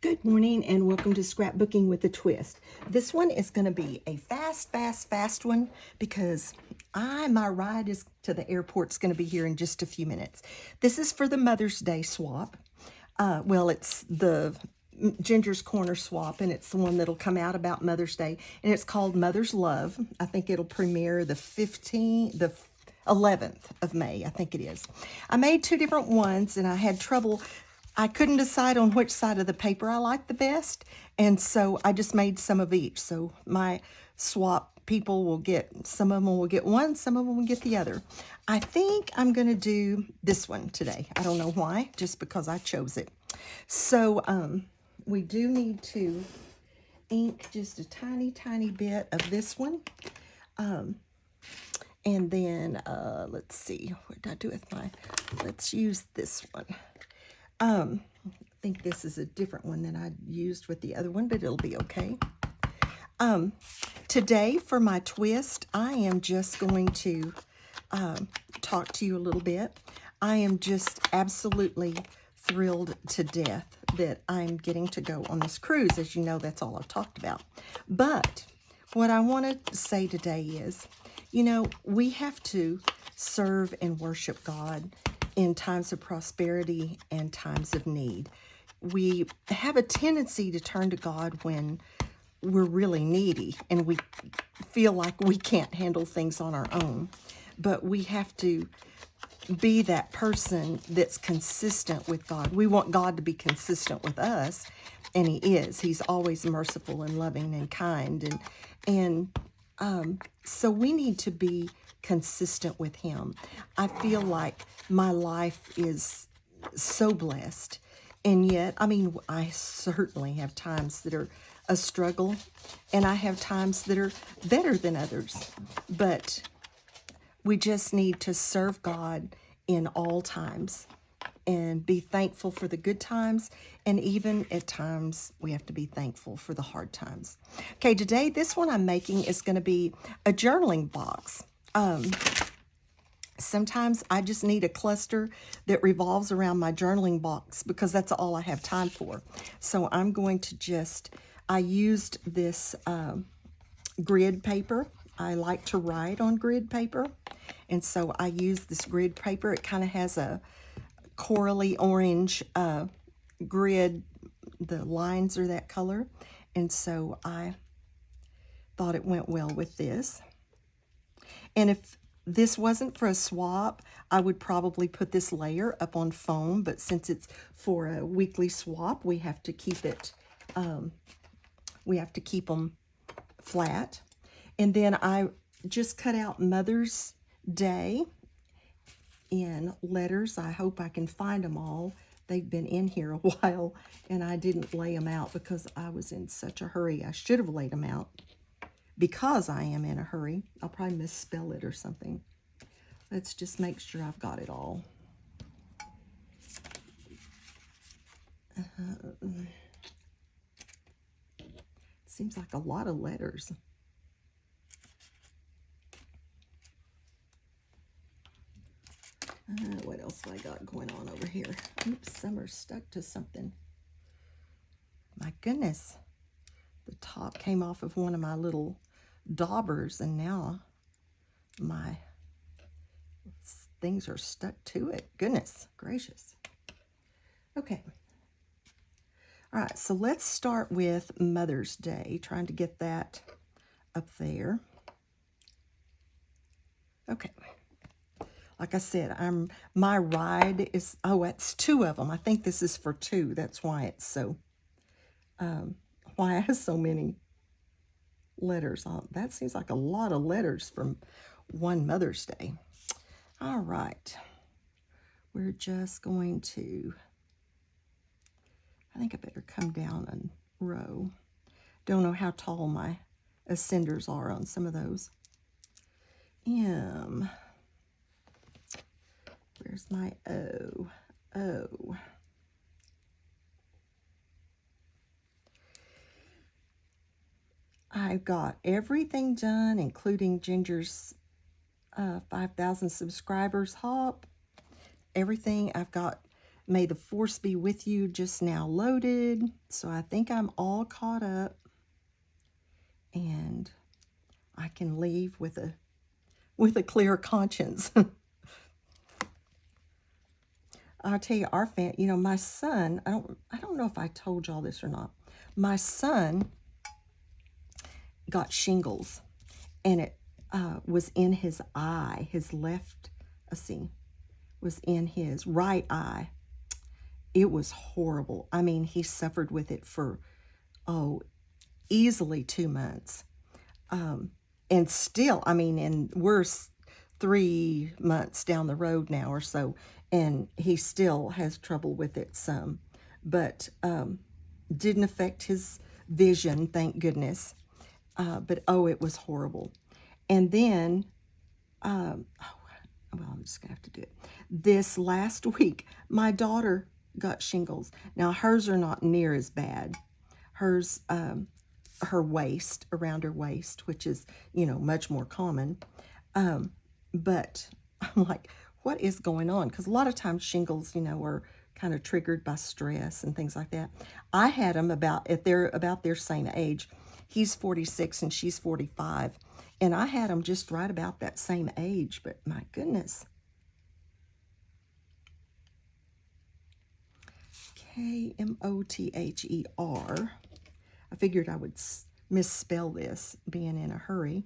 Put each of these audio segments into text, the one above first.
Good morning and welcome to Scrapbooking with a Twist. This one is going to be a fast one because my ride is to the airport's going to be here in just a few minutes. This is for the Mother's Day swap. It's the Ginger's Corner swap, and it's the one that'll come out about Mother's Day, and it's called Mother's Love. I think it'll premiere the 11th of May, I think it is. I made two different ones, and I had trouble. I couldn't decide on which side of the paper I liked the best, and so I just made some of each. So my swap people will get, some of them will get one, some of them will get the other. I think I'm going to do this one today. I don't know why, just because I chose it. So we do need to ink just a tiny bit of this one. And then, let's see, what did I do with let's use this one. I think this is a different one than I used with the other one, but it'll be okay. Today for my twist, I am just going to talk to you a little bit. I am just absolutely thrilled to death that I'm getting to go on this cruise. As you know, that's all I've talked about. But what I want to say today is, you know, we have to serve and worship God in times of prosperity and times of need. We have a tendency to turn to God when we're really needy and we feel like we can't handle things on our own. But we have to be that person that's consistent with God. We want God to be consistent with us, and He is. He's always merciful and loving and kind, so we need to be consistent with Him. I feel like my life is so blessed, and yet, I mean, I certainly have times that are a struggle, and I have times that are better than others, but we just need to serve God in all times and be thankful for the good times, and even at times we have to be thankful for the hard times. Okay, today this one I'm making is going to be a journaling box. Sometimes I just need a cluster that revolves around my journaling box because that's all I have time for. So I'm going to I used this grid paper. I like to write on grid paper, and so I use this grid paper. It kind of has a corally orange grid. The lines are that color, and so I thought it went well with this. And if this wasn't for a swap, I would probably put this layer up on foam, but since it's for a weekly swap, we have to keep it, we have to keep them flat. And then I just cut out Mother's Day in letters. I hope I can find them all. They've been in here a while, and I didn't lay them out because I was in such a hurry. I should have laid them out because I am in a hurry. I'll probably misspell it or something. Let's just make sure I've got it all. Seems like a lot of letters. What else have I got going on over here? Oops, some are stuck to something. My goodness. The top came off of one of my little daubers, and now my things are stuck to it. Goodness gracious. Okay. All right, so let's start with Mother's Day, trying to get that up there. Okay. Like I said, my ride is, it's two of them. I think this is for two. That's why it's so, why it has so many letters. That seems like a lot of letters from one Mother's Day. All right. We're just going to, I think I better come down a row. Don't know how tall my ascenders are on some of those. M. Where's my O? O. I've got everything done, including Ginger's 5,000 subscribers hop. Everything I've got May the force be with you just now loaded. So I think I'm all caught up. And I can leave with a clear conscience. I'll tell you, my son, I don't know if I told y'all this or not. My son got shingles, and it was in his eye. His left, let's see, was in his right eye. It was horrible. I mean, he suffered with it for, easily 2 months. And still, I mean, and we're 3 months down the road now or so, and he still has trouble with it some. But didn't affect his vision, thank goodness. But it was horrible. And then, I'm just gonna have to do it. This last week, my daughter got shingles. Now hers are not near as bad. Hers, her waist, around her waist, which is, much more common. But I'm like, what is going on? Because a lot of times shingles, are kind of triggered by stress and things like that. I had them about their same age. He's 46 and she's 45. And I had them just right about that same age, but my goodness. Kmother. I figured I would misspell this, being in a hurry.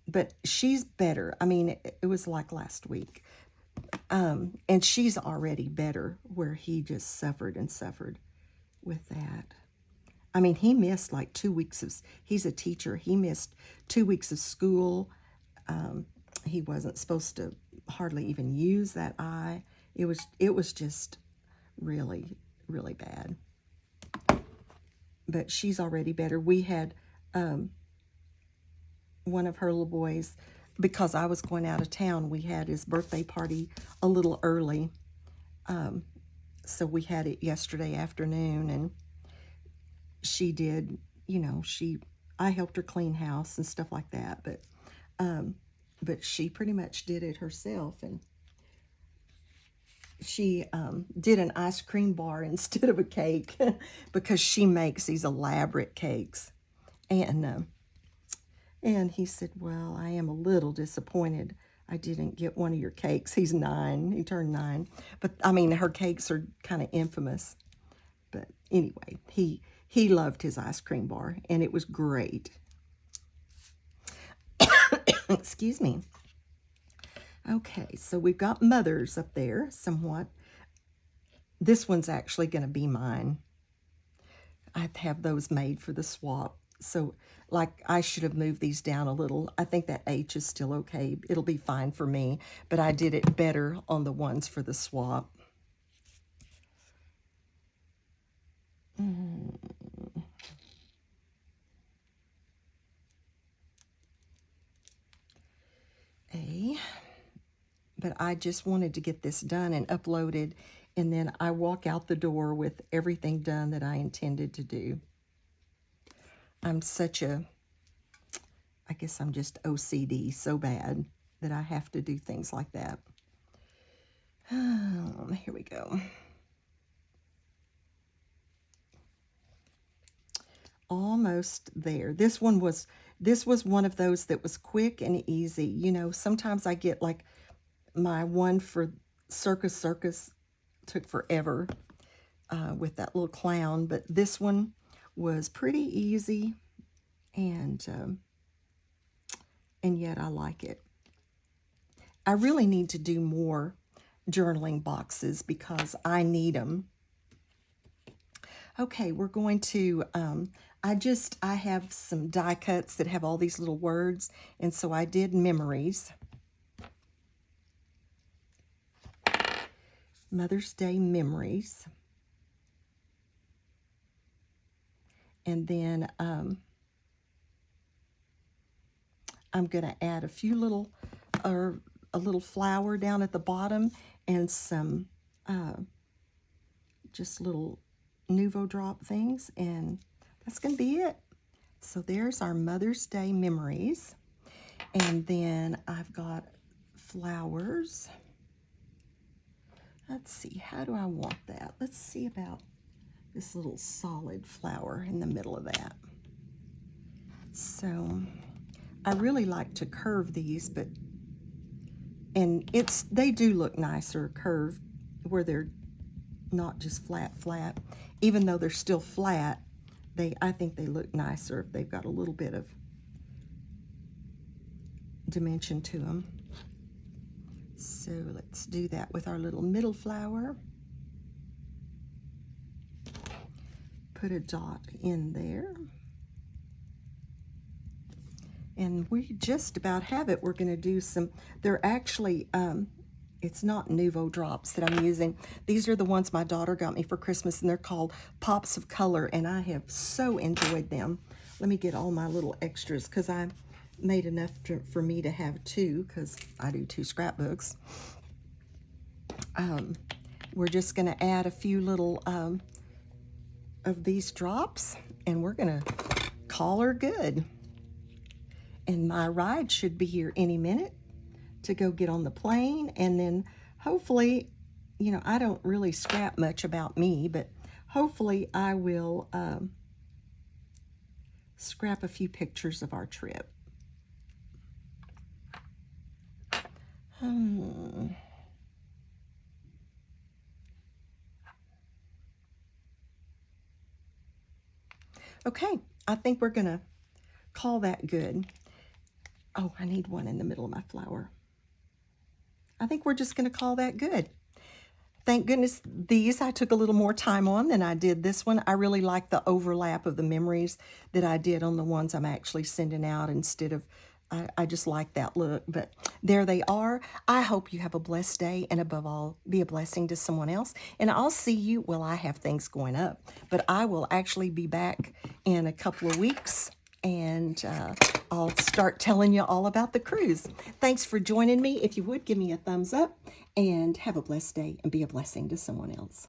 But she's better. I mean, it was like last week. And she's already better, where he just suffered and suffered with that. I mean, he missed like 2 weeks of, he's a teacher. He missed 2 weeks of school. He wasn't supposed to hardly even use that eye. It was just really, really bad. But she's already better. We had one of her little boys, because I was going out of town, we had his birthday party a little early. So we had it yesterday afternoon, and she did, I helped her clean house and stuff like that, but she pretty much did it herself, and she did an ice cream bar instead of a cake because she makes these elaborate cakes. And he said, well, I am a little disappointed I didn't get one of your cakes. He's 9. He turned 9. But, I mean, her cakes are kind of infamous. But anyway, he loved his ice cream bar, and it was great. Excuse me. Okay, so we've got mothers up there somewhat. This one's actually going to be mine. I have those made for the swap. So, like, I should have moved these down a little. I think that H is still okay. It'll be fine for me. But I did it better on the ones for the swap. A. But I just wanted to get this done and uploaded, and then I walk out the door with everything done that I intended to do. I'm I guess I'm just OCD so bad that I have to do things like that. Here we go. Almost there. This was one of those that was quick and easy. Sometimes I get like my one for Circus took forever with that little clown, but this one was pretty easy, and yet I like it. I really need to do more journaling boxes because I need them. Okay, we're going to, I have some die cuts that have all these little words, and so I did memories. Mother's Day memories. And then I'm going to add a few little, or a little flower down at the bottom, and some just little Nuvo drop things, and that's going to be it. So there's our Mother's Day memories. And then I've got flowers. let's see, how do I want that? Let's see about this little solid flower in the middle of that. So I really like to curve these, and they do look nicer curved where they're not just flat. Even though they're still flat, I think they look nicer if they've got a little bit of dimension to them. So let's do that with our little middle flower. Put a dot in there. And we just about have it. We're going to do some, they're actually, it's not Nouveau drops that I'm using. These are the ones my daughter got me for Christmas, and they're called Pops of Color, and I have so enjoyed them. Let me get all my little extras, because I made enough for me to have 2, because I do 2 scrapbooks. We're just going to add a few little of these drops, and we're going to call her good. And my ride should be here any minute to go get on the plane, and then hopefully, you know, I don't really scrap much about me, but hopefully I will scrap a few pictures of our trip. Okay, I think we're gonna call that good. Oh, I need one in the middle of my flower. I think we're just gonna call that good. Thank goodness these I took a little more time on than I did this one. I really like the overlap of the memories that I did on the ones I'm actually sending out instead of, I just like that look. But there they are. I hope you have a blessed day, and above all, be a blessing to someone else. And I'll see you, well, I have things going up, but I will actually be back in a couple of weeks, and I'll start telling you all about the cruise. Thanks for joining me. If you would, give me a thumbs up, and have a blessed day and be a blessing to someone else.